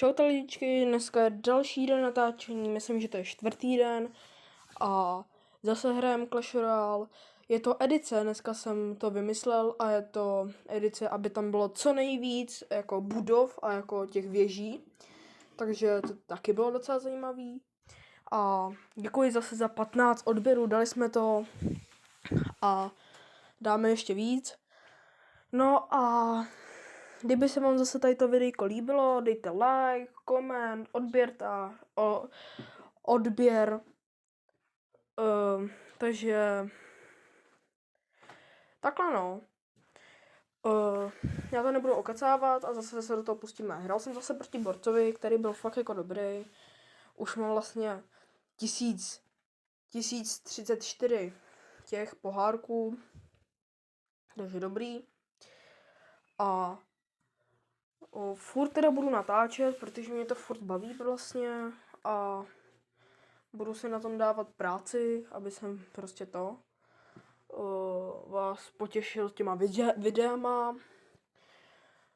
Čau lidičky, dneska je další den natáčení, myslím, že to je 4. den a zase hrajeme Clash Royale. Je to edice, dneska jsem to vymyslel a je to edice, aby tam bylo co nejvíc jako budov a jako těch věží. Takže to taky bylo docela zajímavý. A děkuji zase za 15 odběrů, dali jsme to a dáme ještě víc. No a kdyby se vám zase tady to videjko líbilo, dejte like, koment, odběr. Takže takhle no. Já to nebudu okecávat a zase se do toho pustíme. Hrál jsem zase proti borcovi, který byl fakt jako dobrý. Už mám vlastně 1034 těch pohárků. Takže dobrý. A furt teda budu natáčet, protože mě to furt baví vlastně a budu si na tom dávat práci, aby jsem prostě vás potěšil těma videama.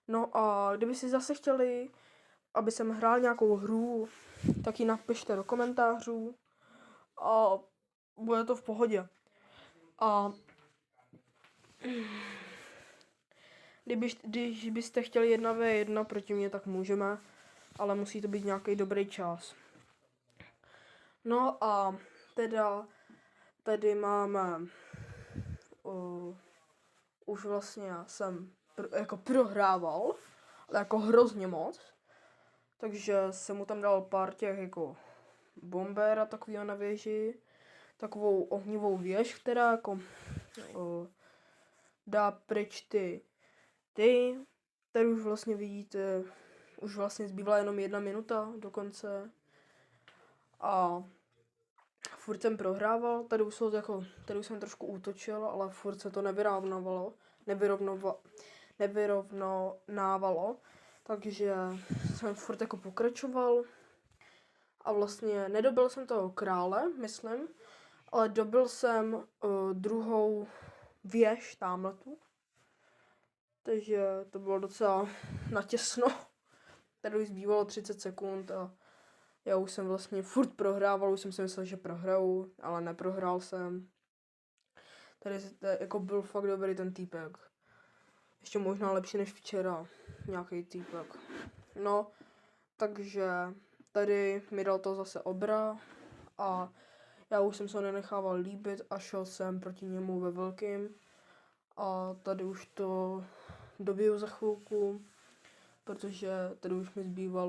No a kdyby si zase chtěli, aby jsem hrál nějakou hru, tak ji napište do komentářů a bude to v pohodě. A když byste chtěli 1v1 proti mě, tak můžeme, ale musí to být nějaký dobrý čas. No a teda tady máme už vlastně já jsem jako prohrával, ale jako hrozně moc. Takže jsem mu tam dal pár těch jako bomber a takovýho na věži. Takovou ohnivou věž, která jako dá pryč ty. Tady už vlastně vidíte, už vlastně zbývala jenom 1 minuta do konce. A furt jsem prohrával, tady už jsem trošku útočil, ale furt se to nevyrovnávalo, takže jsem furt jako pokračoval a vlastně nedobil jsem toho krále, myslím, ale dobil jsem druhou věž tamhletu, takže to bylo docela natěsno, tady už zbývalo 30 sekund a já už jsem vlastně furt prohrával, už jsem si myslel, že prohraju, ale neprohrál jsem. Tady jako byl fakt dobrý ten týpek. Ještě možná lepší než včera, nějaký týpek. No, takže tady mi dal to zase obra a já už jsem se nenechával líbit a šel jsem proti němu ve velkým. A tady už to dobiju za chvilku, protože tady už mi zbývalo